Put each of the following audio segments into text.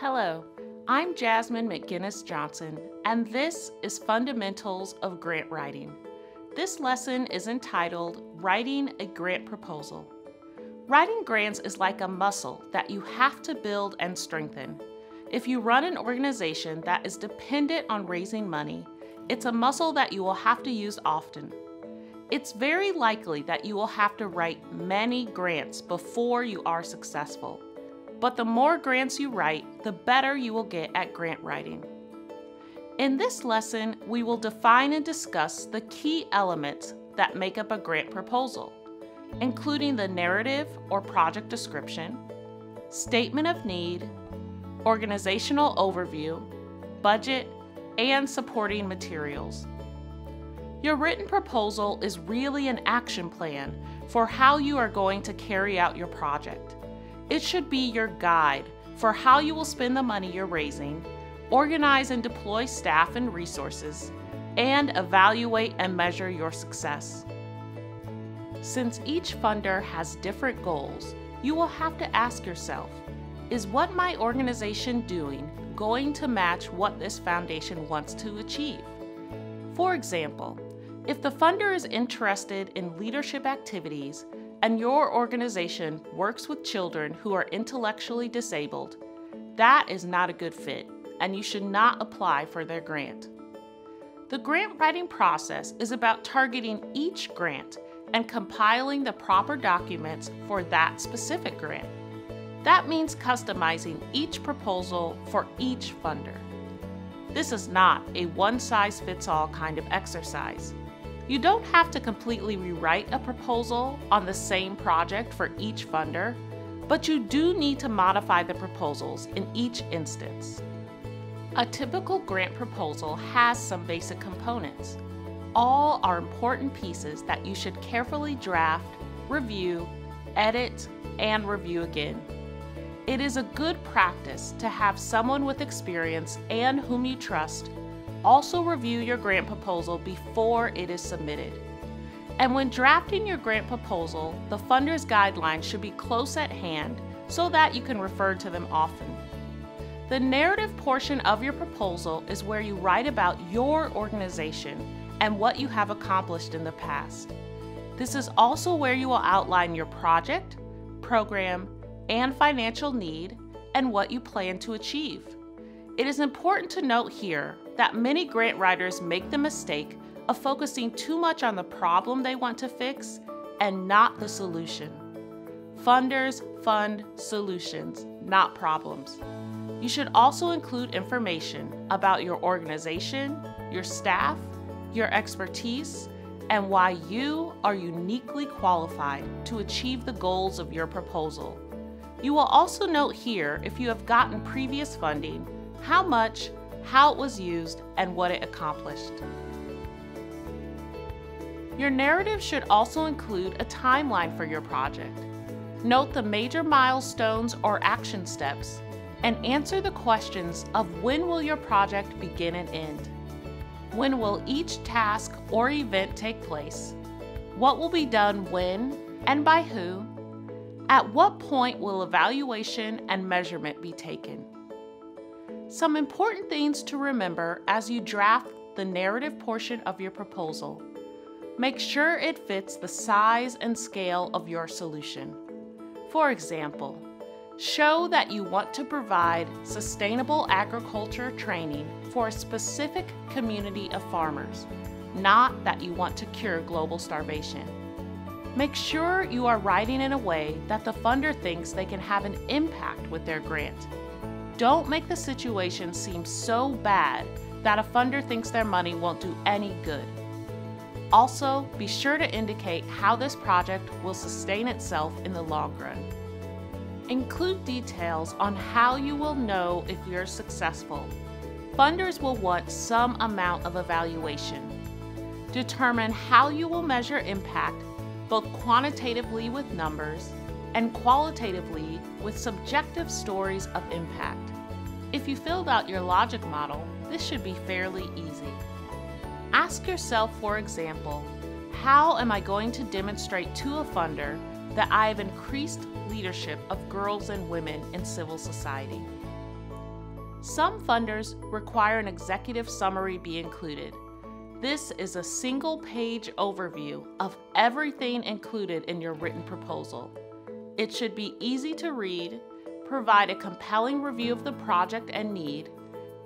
Hello, I'm Jasmine McGinnis Johnson, and this is Fundamentals of Grant Writing. This lesson is entitled Writing a Grant Proposal. Writing grants is like a muscle that you have to build and strengthen. If you run an organization that is dependent on raising money, it's a muscle that you will have to use often. It's very likely that you will have to write many grants before you are successful. But the more grants you write, the better you will get at grant writing. In this lesson, we will define and discuss the key elements that make up a grant proposal, including the narrative or project description, statement of need, organizational overview, budget, and supporting materials. Your written proposal is really an action plan for how you are going to carry out your project. It should be your guide for how you will spend the money you're raising, organize and deploy staff and resources, and evaluate and measure your success. Since each funder has different goals, you will have to ask yourself, is what my organization doing going to match what this foundation wants to achieve? For example, if the funder is interested in leadership activities and your organization works with children who are intellectually disabled, that is not a good fit, and you should not apply for their grant. The grant writing process is about targeting each grant and compiling the proper documents for that specific grant. That means customizing each proposal for each funder. This is not a one-size-fits-all kind of exercise. You don't have to completely rewrite a proposal on the same project for each funder, but you do need to modify the proposals in each instance. A typical grant proposal has some basic components. All are important pieces that you should carefully draft, review, edit, and review again. It is a good practice to have someone with experience and whom you trust also review your grant proposal before it is submitted. And when drafting your grant proposal, the funder's guidelines should be close at hand so that you can refer to them often. The narrative portion of your proposal is where you write about your organization and what you have accomplished in the past. This is also where you will outline your project, program, and financial need and what you plan to achieve. It is important to note here that many grant writers make the mistake of focusing too much on the problem they want to fix and not the solution. Funders fund solutions, not problems. You should also include information about your organization, your staff, your expertise, and why you are uniquely qualified to achieve the goals of your proposal. You will also note here if you have gotten previous funding, how much, how it was used, and what it accomplished. Your narrative should also include a timeline for your project. Note the major milestones or action steps, and answer the questions of when will your project begin and end? When will each task or event take place? What will be done when and by who? At what point will evaluation and measurement be taken? Some important things to remember as you draft the narrative portion of your proposal. Make sure it fits the size and scale of your solution. For example, show that you want to provide sustainable agriculture training for a specific community of farmers, not that you want to cure global starvation. Make sure you are writing in a way that the funder thinks they can have an impact with their grant. Don't make the situation seem so bad that a funder thinks their money won't do any good. Also, be sure to indicate how this project will sustain itself in the long run. Include details on how you will know if you're successful. Funders will want some amount of evaluation. Determine how you will measure impact, both quantitatively with numbers and qualitatively with subjective stories of impact. If you filled out your logic model, this should be fairly easy. Ask yourself, for example, how am I going to demonstrate to a funder that I have increased leadership of girls and women in civil society? Some funders require an executive summary be included. This is a single-page overview of everything included in your written proposal. It should be easy to read, provide a compelling review of the project and need,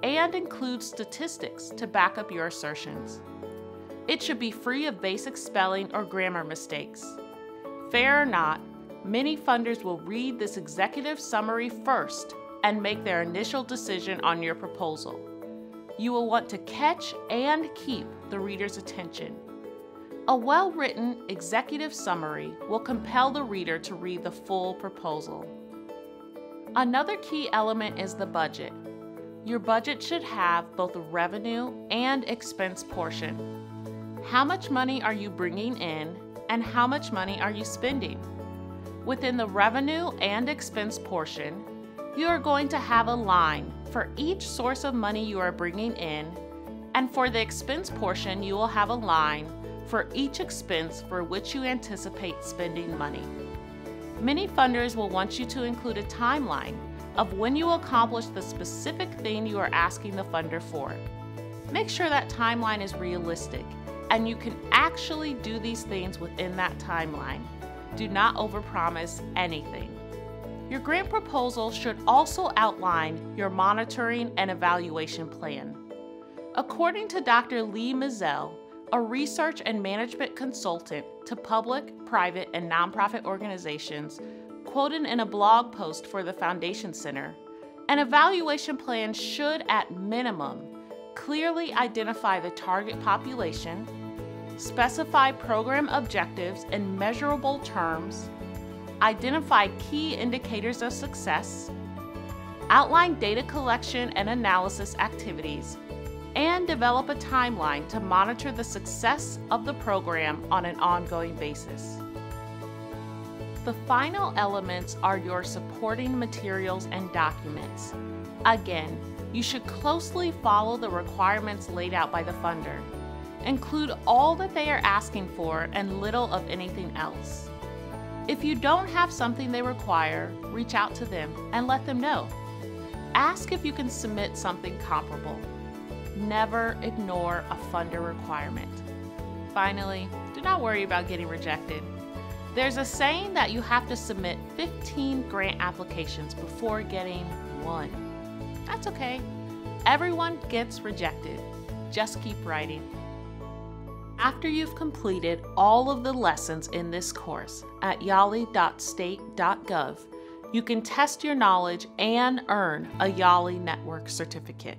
and include statistics to back up your assertions. It should be free of basic spelling or grammar mistakes. Fair or not, many funders will read this executive summary first and make their initial decision on your proposal. You will want to catch and keep the reader's attention. A well-written executive summary will compel the reader to read the full proposal. Another key element is the budget. Your budget should have both a revenue and expense portion. How much money are you bringing in and how much money are you spending? Within the revenue and expense portion, you are going to have a line for each source of money you are bringing in, and for the expense portion, you will have a line for each expense for which you anticipate spending money. Many funders will want you to include a timeline of when you will accomplish the specific thing you are asking the funder for. Make sure that timeline is realistic and you can actually do these things within that timeline. Do not overpromise anything. Your grant proposal should also outline your monitoring and evaluation plan. According to Dr. Lee Mizell, a research and management consultant to public, private, and nonprofit organizations, quoted in a blog post for the Foundation Center, an evaluation plan should, at minimum, clearly identify the target population, specify program objectives in measurable terms, identify key indicators of success, outline data collection and analysis activities, and develop a timeline to monitor the success of the program on an ongoing basis. The final elements are your supporting materials and documents. Again, you should closely follow the requirements laid out by the funder. Include all that they are asking for and little of anything else. If you don't have something they require, reach out to them and let them know. Ask if you can submit something comparable. Never ignore a funder requirement. Finally, do not worry about getting rejected. There's a saying that you have to submit 15 grant applications before getting one. That's okay. Everyone gets rejected. Just keep writing. After you've completed all of the lessons in this course at yali.state.gov, you can test your knowledge and earn a YALI Network certificate.